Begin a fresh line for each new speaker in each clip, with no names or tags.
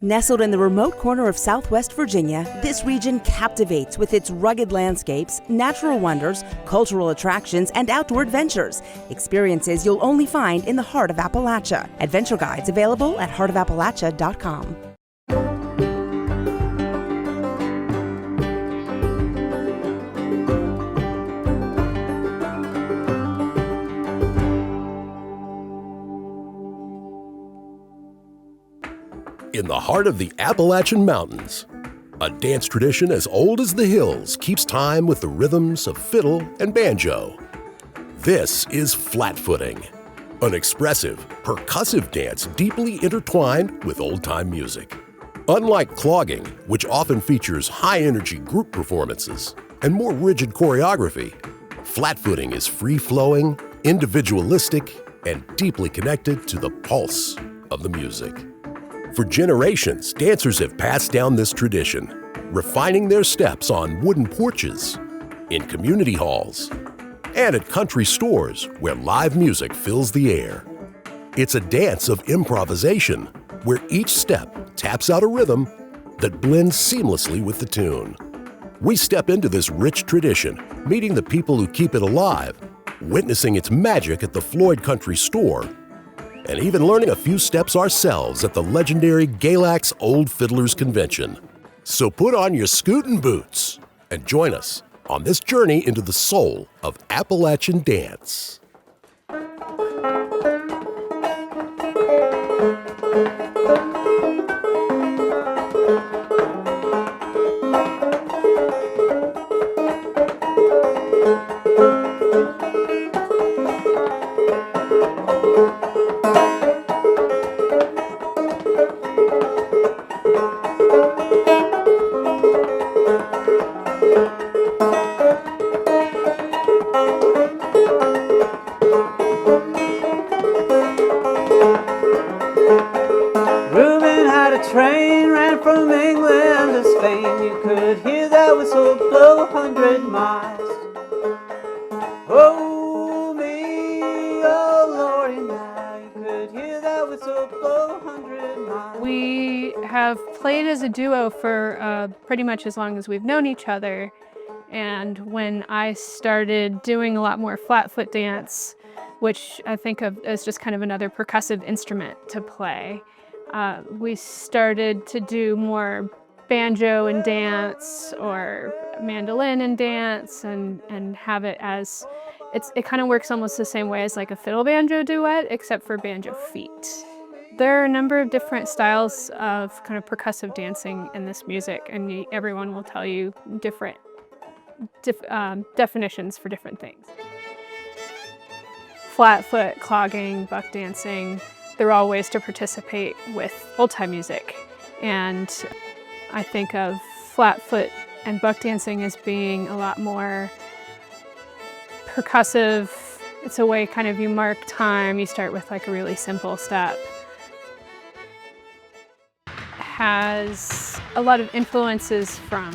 Nestled in the remote corner of Southwest Virginia, this region captivates with its rugged landscapes, natural wonders, cultural attractions, and outdoor adventures. Experiences you'll only find in the heart of Appalachia. Adventure guides available at heartofappalachia.com.
In the heart of the Appalachian Mountains, a dance tradition as old as the hills keeps time with the rhythms of fiddle and banjo. This is flatfooting, an expressive, percussive dance deeply intertwined with old-time music. Unlike clogging, which often features high-energy group performances and more rigid choreography, flatfooting is free-flowing, individualistic, and deeply connected to the pulse of the music. For generations, dancers have passed down this tradition, refining their steps on wooden porches, in community halls, and at country stores where live music fills the air. It's a dance of improvisation, where each step taps out a rhythm that blends seamlessly with the tune. We step into this rich tradition, meeting the people who keep it alive, witnessing its magic at the Floyd Country Store, and even learning a few steps ourselves at the legendary Galax Old Fiddlers Convention. So put on your scootin' boots and join us on this journey into the soul of Appalachian dance.
Train ran from England to Spain. You could hear that whistle blow 100 miles. Oh me, oh Lordy, now you could hear that whistle blow 100 miles.
We have played as a duo for pretty much as long as we've known each other. And when I started doing a lot more flatfoot dance, which I think of as just kind of another percussive instrument to play, we started to do more banjo and dance or mandolin and dance and have it as, it kind of works almost the same way as like a fiddle banjo duet, except for banjo feet. There are a number of different styles of kind of percussive dancing in this music, and everyone will tell you different definitions for different things. Flatfoot, clogging, buck dancing, they're all ways to participate with old-time music. And I think of flatfoot and buck dancing as being a lot more percussive. It's a way kind of you mark time. You start with like a really simple step. Has a lot of influences from,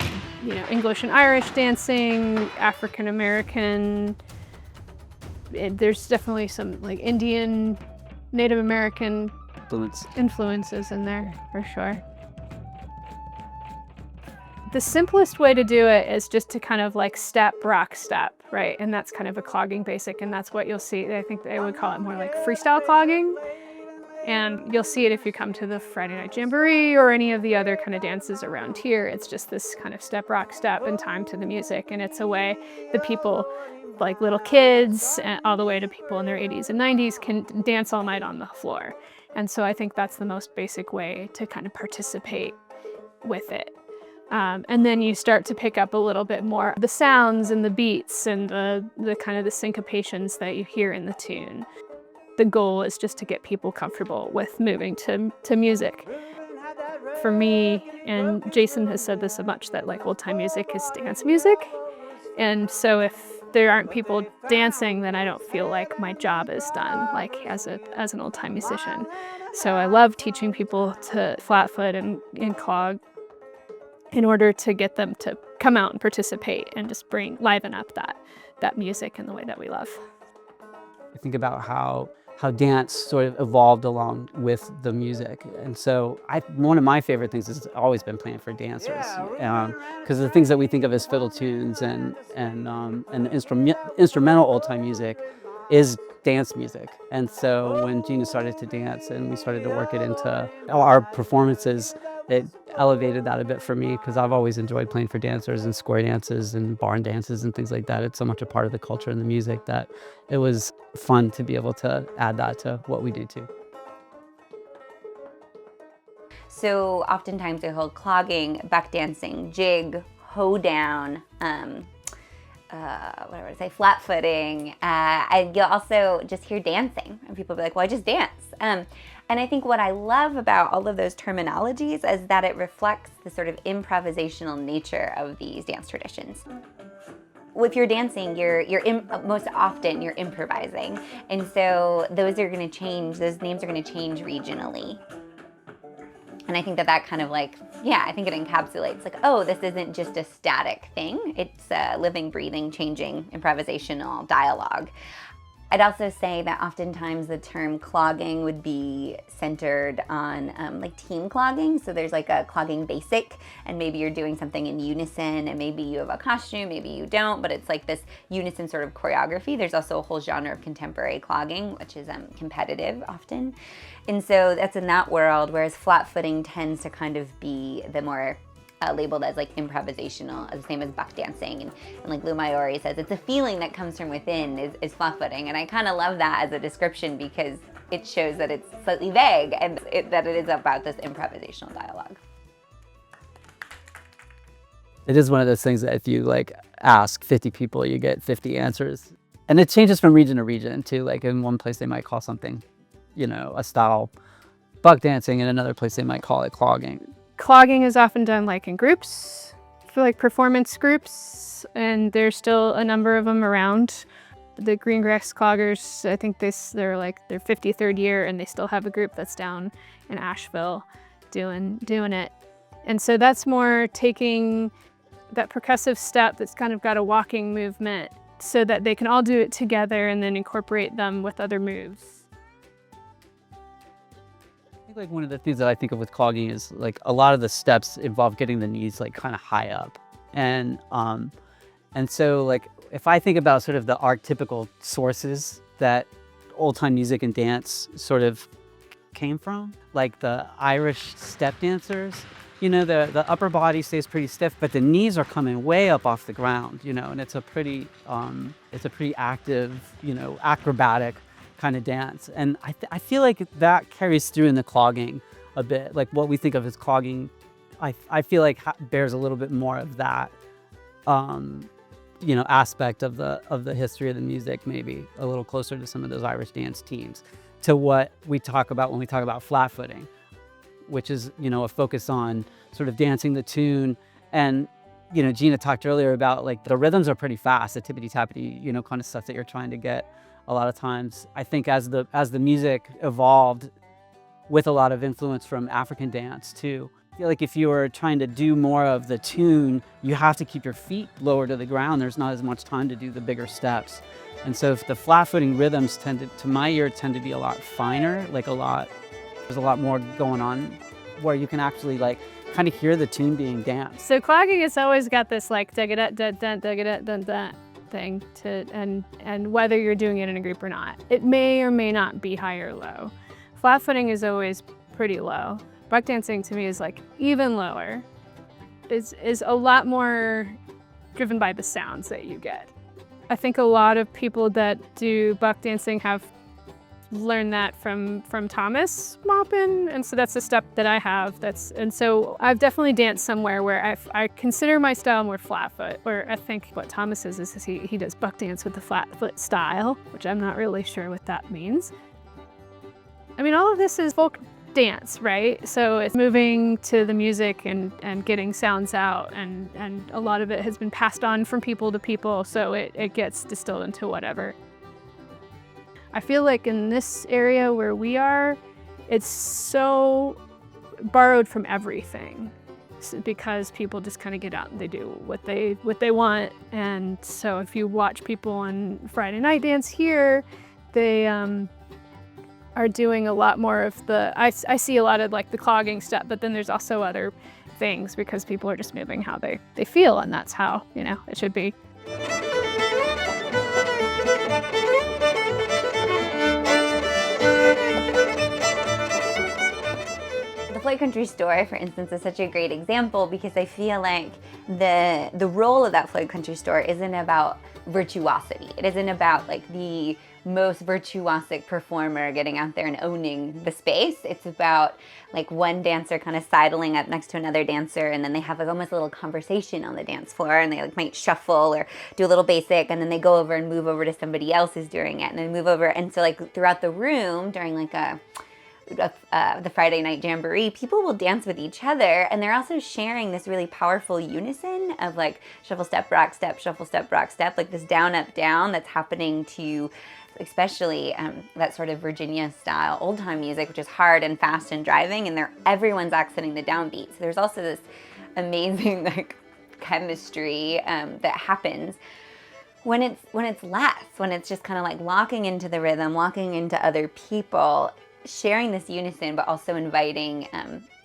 English and Irish dancing, African American. There's definitely some like Indian, Native American influences in there, for sure. The simplest way to do it is just to kind of like step, rock, step, right? And that's kind of a clogging basic, and that's what you'll see. I think they would call it more like freestyle clogging. And you'll see it if you come to the Friday Night Jamboree or any of the other kind of dances around here. It's just this kind of step, rock, step, and time to the music. And it's a way that people, like little kids, all the way to people in their 80s and 90s, can dance all night on the floor. And so I think that's the most basic way to kind of participate with it. And then you start to pick up a little bit more the sounds and the beats and the kind of the syncopations that you hear in the tune. The goal is just to get people comfortable with moving to music. For me, and Jason has said this so much, that like old-time music is dance music. And so if there aren't people dancing, then I don't feel like my job is done, like as an old-time musician. So I love teaching people to flatfoot and clog in order to get them to come out and participate and just liven up that music in the way that we love.
I think about how
how dance sort of evolved along with the music. And so one of my favorite things has always been playing for dancers, because the things that we think of as fiddle tunes and instrumental old-time music is dance music. And so when Gina started to dance and we started to work it into our performances, it elevated that a bit for me, because I've always enjoyed playing for dancers and square dances and barn dances and things like that. It's so much a part of the culture and the music that it was fun to be able to add that to what we do too.
So oftentimes they hold clogging, buck dancing, jig, hoedown, flatfooting, and you'll also just hear dancing, and people will be like, well, I just dance. And I think what I love about all of those terminologies is that it reflects the sort of improvisational nature of these dance traditions. If you're dancing, most often you're improvising, and so those names are going to change regionally. And I think that kind of I think it encapsulates oh, this isn't just a static thing. It's a living, breathing, changing, improvisational dialogue. I'd also say that oftentimes the term clogging would be centered on team clogging. So there's a clogging basic, and maybe you're doing something in unison, and maybe you have a costume, maybe you don't, but it's this unison sort of choreography. There's also a whole genre of contemporary clogging, which is competitive often. And so that's in that world, whereas flatfooting tends to kind of be the more labeled as improvisational, the same as buck dancing. And like Lou Maiori says, it's a feeling that comes from within is flatfooting. And I kind of love that as a description, because it shows that it's slightly vague and that it is about this improvisational dialogue.
It is one of those things that if you ask 50 people, you get 50 answers. And it changes from region to region too. In one place they might call something, a style buck dancing, in another place they might call it clogging.
Clogging is often done in groups, for performance groups, and there's still a number of them around. The Greengrass Cloggers, I think they're their 53rd year, and they still have a group that's down in Asheville doing it. And so that's more taking that percussive step that's kind of got a walking movement so that they can all do it together and then incorporate them with other moves.
I think one of the things that I think of with clogging is a lot of the steps involve getting the knees kind of high up, and so if I think about sort of the archetypical sources that old-time music and dance sort of came from, the Irish step dancers, the upper body stays pretty stiff, but the knees are coming way up off the ground, and it's a pretty active, acrobatic kind of dance. And I feel that carries through in the clogging a bit. What we think of as clogging, I feel bears a little bit more of that aspect of the history of the music, maybe a little closer to some of those Irish dance teams, to what we talk about when we talk about flatfooting, which is a focus on sort of dancing the tune. And Gina talked earlier about the rhythms are pretty fast, the tippity tappity kind of stuff that you're trying to get. A lot of times, I think as the music evolved with a lot of influence from African dance too, I feel if you were trying to do more of the tune, you have to keep your feet lower to the ground. There's not as much time to do the bigger steps. And so if the flat-footing rhythms tend to be a lot finer, there's a lot more going on where you can actually kind of hear the tune being danced.
So clogging has always got this dun-dun-dun-dun-dun thing and whether you're doing it in a group or not. It may or may not be high or low. Flatfooting is always pretty low. Buck dancing to me is even lower. Is a lot more driven by the sounds that you get. I think a lot of people that do buck dancing have learned that from Thomas Maupin, and so that's a step that I have. And so I've definitely danced somewhere where I consider my style more flatfoot, where I think what Thomas is he does buck dance with the flatfoot style, which I'm not really sure what that means. I mean, all of this is folk dance, right? So it's moving to the music and getting sounds out, and a lot of it has been passed on from people to people, so it gets distilled into whatever. I feel in this area where we are, it's so borrowed from everything, because people just kind of get out and they do what they want. And so if you watch people on Friday night dance here, they are doing a lot more of the, I see a lot of like the clogging step, but then there's also other things because people are just moving how they feel, and that's how, you know, it should be.
The Floyd Country Store, for instance, is such a great example because I feel like the role of that Floyd Country Store isn't about virtuosity. It isn't about like the most virtuosic performer getting out there and owning the space. It's about like one dancer kind of sidling up next to another dancer, and then they have like almost a little conversation on the dance floor, and they like might shuffle or do a little basic, and then they go over and move over to somebody else who's doing it, and then move over. And so like throughout the room during like the Friday night jamboree, people will dance with each other, and they're also sharing this really powerful unison of like shuffle, step, rock, step, shuffle, step, rock, step, like this down, up, down that's happening to especially that sort of Virginia style old time music, which is hard and fast and driving, and everyone's accenting the downbeat. So there's also this amazing like chemistry that happens when it's less, when it's just kind of like locking into the rhythm, locking into other people, sharing this unison, but also inviting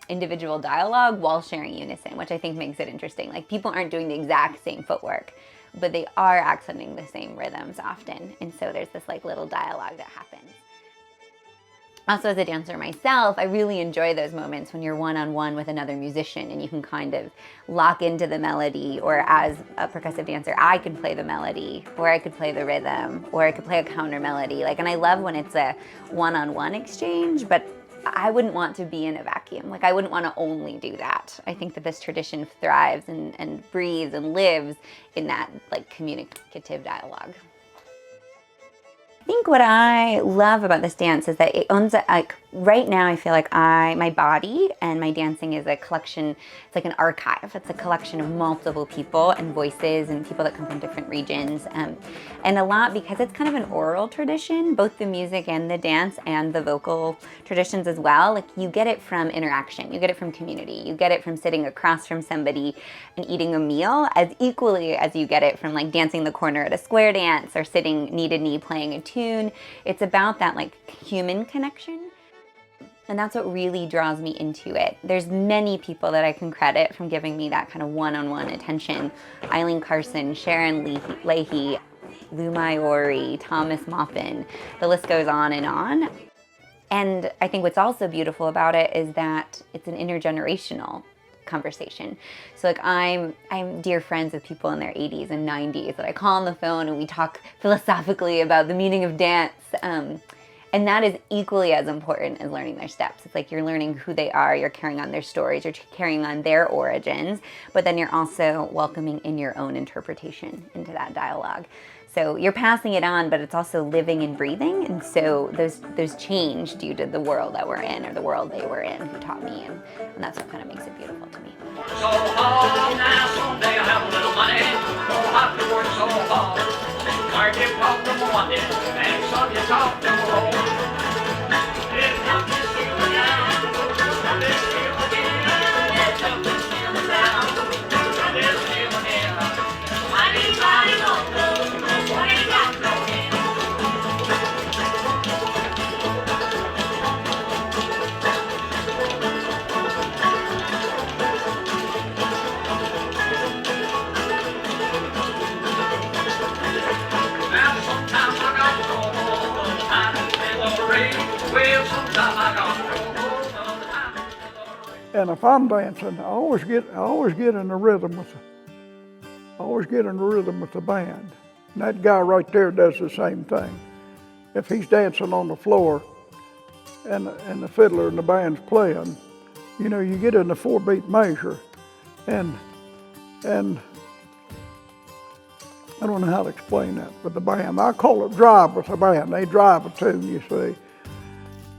individual dialogue while sharing unison, which I think makes it interesting. Like people aren't doing the exact same footwork, but they are accenting the same rhythms often. And so there's this like little dialogue that happens. Also, as a dancer myself, I really enjoy those moments when you're one-on-one with another musician and you can kind of lock into the melody, or as a percussive dancer, I could play the melody, or I could play the rhythm, or I could play a counter melody. Like, and I love when it's a one-on-one exchange, but I wouldn't want to be in a vacuum. Like, I wouldn't want to only do that. I think that this tradition thrives and breathes and lives in that like communicative dialogue. I think what I love about this dance is that it owns like right now I feel like my body and my dancing is a collection. It's like an archive. It's a collection of multiple people and voices and people that come from different regions, and a lot because it's kind of an oral tradition, both the music and the dance and the vocal traditions as well. Like you get it from interaction, you get it from community, you get it from sitting across from somebody and eating a meal as equally as you get it from like dancing the corner at a square dance or sitting knee to knee playing a tune. It's about that like human connection. And that's what really draws me into it. There's many people that I can credit from giving me that kind of one-on-one attention. Eileen Carson, Sharon Leahy, Lou Maiori, Thomas Maupin, the list goes on. And I think what's also beautiful about it is that it's an intergenerational conversation. So like I'm dear friends with people in their 80s and 90s that I call on the phone and we talk philosophically about the meaning of dance. And that is equally as important as learning their steps. It's like you're learning who they are, you're carrying on their stories, you're carrying on their origins, but then you're also welcoming in your own interpretation into that dialogue. So you're passing it on, but it's also living and breathing. And so those change due to the world that we're in, or the world they were in who taught me. And that's what kind of makes it beautiful to me.
So hard now, someday I'll have a little money. Don't have to work so hard. I give talk number one day, and some you talk number four. It's not this feel down, not this feel again. It's not this feel down, not this feel again. Anybody won't know what ain't got no end.
And if I'm dancing, I always get in the rhythm with the band. And that guy right there does the same thing. If he's dancing on the floor and the fiddler and the band's playing, you know, you get in the 4-beat measure, and I don't know how to explain that, but the band, I call it drive with the band. They drive a tune, you see.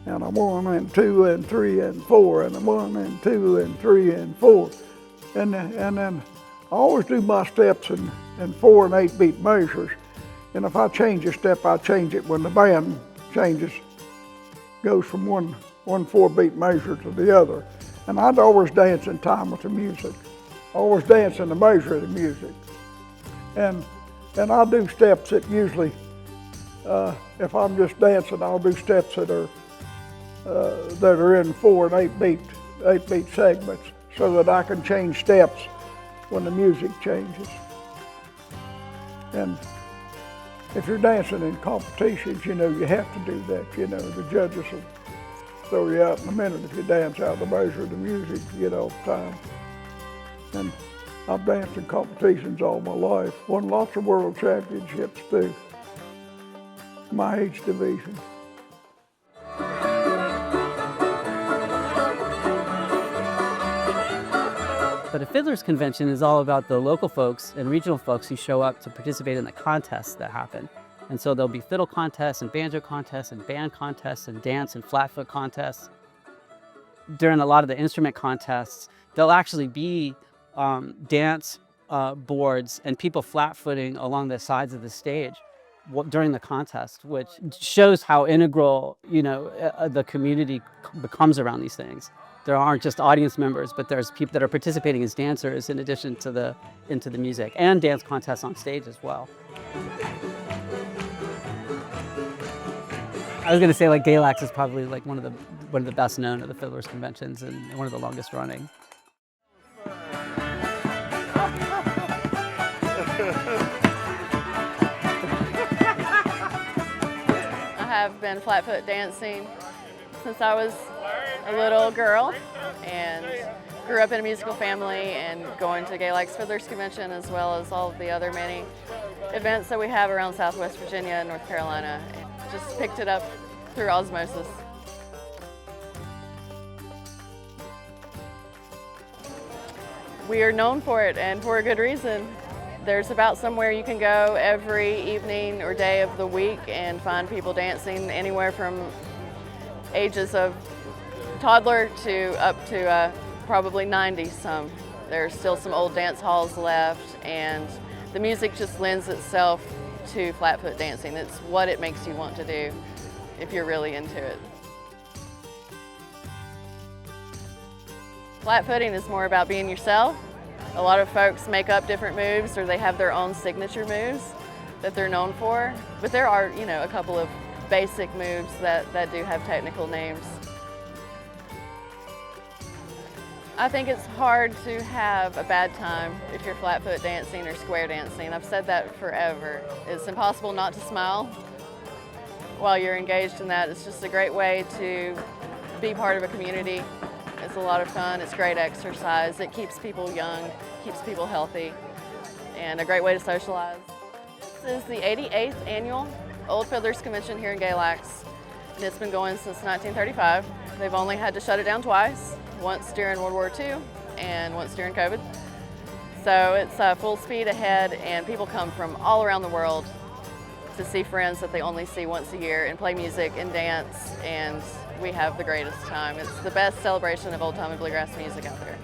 And a 1 and 2 and 3 and 4, and a 1 and 2 and 3 and 4. And then I always do my steps in 4 and 8 beat measures. And if I change a step, I change it when the band changes, goes from one 4-beat measure to the other. And I'd always dance in time with the music. Always dance in the measure of the music. And I do steps that usually, if I'm just dancing, I'll do steps that are that are in 4 and 8 beat segments, so that I can change steps when the music changes. And if you're dancing in competitions, you know, you have to do that. You know, the judges will throw you out in a minute if you dance out the measure of the music, you know, time. And I've danced in competitions all my life. Won lots of world championships too, my age division.
But a Fiddlers Convention is all about the local folks and regional folks who show up to participate in the contests that happen. And so there'll be fiddle contests and banjo contests and band contests and dance and flatfoot contests. During a lot of the instrument contests, there'll actually be dance boards and people flat-footing along the sides of the stage during the contest, which shows how integral, you know, the community becomes around these things. There aren't just audience members, but there's people that are participating as dancers in addition to into the music, and dance contests on stage as well. I was going to say, like, Galax is probably like one of the best known of the Fiddlers Conventions and one of the longest running.
I have been flatfoot dancing since I was a little girl, and grew up in a musical family and going to Galax Fiddlers Convention, as well as all of the other many events that we have around Southwest Virginia and North Carolina. And just picked it up through osmosis. We are known for it, and for a good reason. There's about somewhere you can go every evening or day of the week and find people dancing anywhere from ages of toddler to up to probably 90 some. There's still some old dance halls left, and the music just lends itself to flatfoot dancing. It's what it makes you want to do if you're really into it. Flatfooting is more about being yourself. A lot of folks make up different moves, or they have their own signature moves that they're known for. But there are, you know, a couple of basic moves that do have technical names. I think it's hard to have a bad time if you're flatfoot dancing or square dancing. I've said that forever. It's impossible not to smile while you're engaged in that. It's just a great way to be part of a community. It's a lot of fun, it's great exercise, it keeps people young, keeps people healthy, and a great way to socialize. This is the 88th annual Old Fiddlers Convention here in Galax, and it's been going since 1935. They've only had to shut it down twice, once during World War II and once during COVID. So it's full speed ahead, and people come from all around the world to see friends that they only see once a year and play music and dance, and we have the greatest time. It's the best celebration of old-time and bluegrass music out there.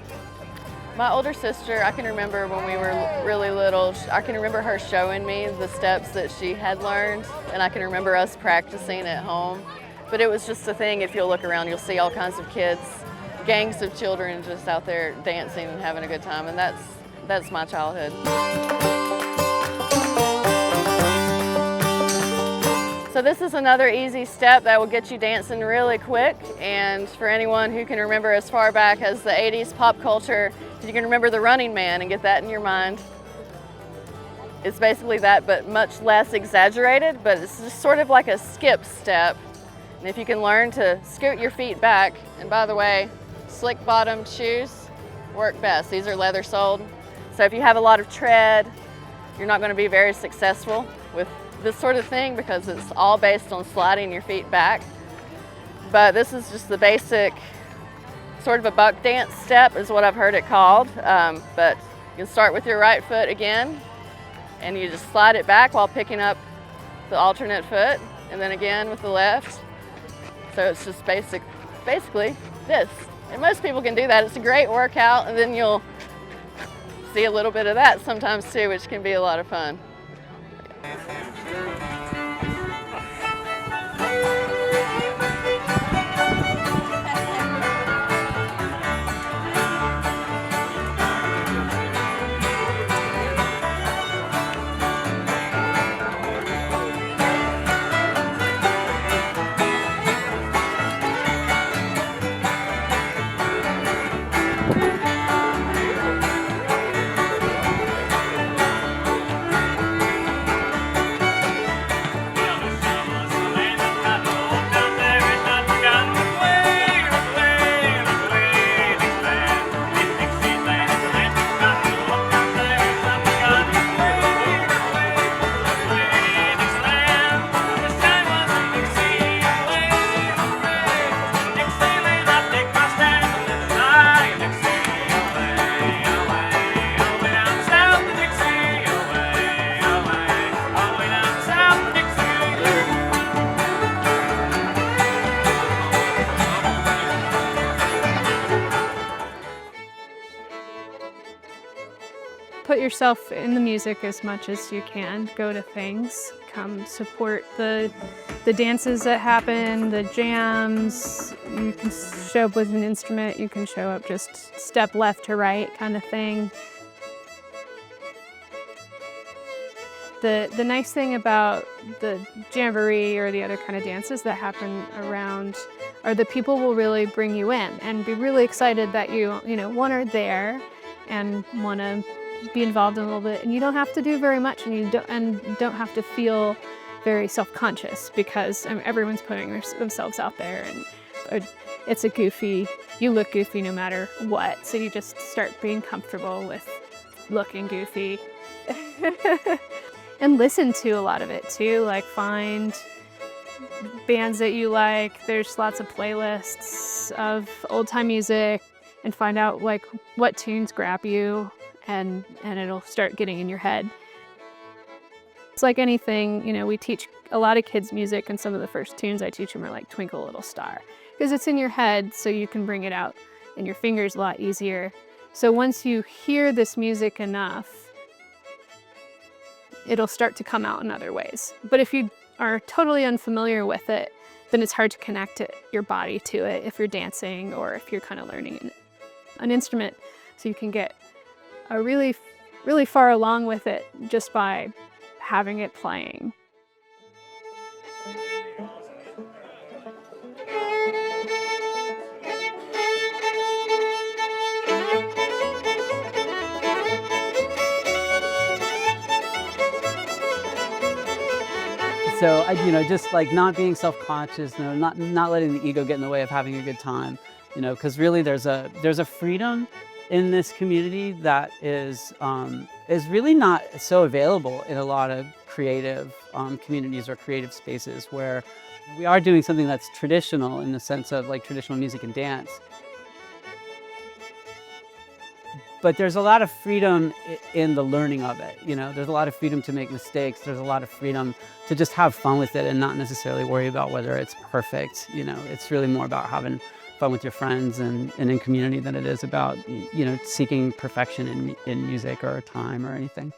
My older sister, I can remember when we were really little, I can remember her showing me the steps that she had learned, and I can remember us practicing at home. But it was just a thing. If you'll look around, you'll see all kinds of kids, gangs of children just out there dancing and having a good time, and that's my childhood. So this is another easy step that will get you dancing really quick, and for anyone who can remember as far back as the 80s pop culture, if you can remember the Running Man and get that in your mind. It's basically that, but much less exaggerated, but it's just sort of like a skip step. And if you can learn to scoot your feet back, and by the way, slick bottomed shoes work best. These are leather soled. So if you have a lot of tread, you're not going to be very successful with this sort of thing, because it's all based on sliding your feet back. But this is just the basic sort of a buck dance step is what I've heard it called. But you can start with your right foot again, and you just slide it back while picking up the alternate foot, and then again with the left. So it's just basically this. And most people can do that. It's a great workout, and then you'll see a little bit of that sometimes too, which can be a lot of fun.
put yourself in the music as much as you can. Go to things. Come support the dances that happen, the jams. You can show up with an instrument. You can show up just step left to right kind of thing. The nice thing about the jamboree or the other kind of dances that happen around are the people will really bring you in and be really excited that you one, are there and want to be involved in a little bit, and you don't have to do very much, and you don't have to feel very self-conscious because everyone's putting themselves out there, and it's you look goofy no matter what, so you just start being comfortable with looking goofy. And listen to a lot of it too, like find bands that you like. There's lots of playlists of old-time music, and find out like what tunes grab you, and it'll start getting in your head. It's like anything, we teach a lot of kids music, and some of the first tunes I teach them are like Twinkle Little Star, because it's in your head, so you can bring it out in your fingers a lot easier. So once you hear this music enough, it'll start to come out in other ways. But if you are totally unfamiliar with it, then it's hard to connect your body to it if you're dancing or if you're kind of learning an instrument. So you can get really, really far along with it just by having it playing.
So, just like not being self-conscious, not letting the ego get in the way of having a good time, because really there's a freedom in this community that is really not so available in a lot of creative communities or creative spaces, where we are doing something that's traditional in the sense of like traditional music and dance. But there's a lot of freedom in the learning of it. There's a lot of freedom to make mistakes. There's a lot of freedom to just have fun with it and not necessarily worry about whether it's perfect. It's really more about having fun with your friends and in community than it is about, seeking perfection in music or time or anything.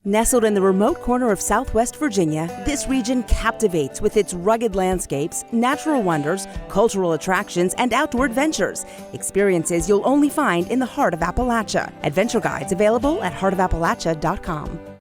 Nestled in the remote corner of Southwest Virginia, this region captivates with its rugged landscapes, natural wonders, cultural attractions, and outdoor adventures. Experiences you'll only find in the heart of Appalachia. Adventure guides available at heartofappalachia.com.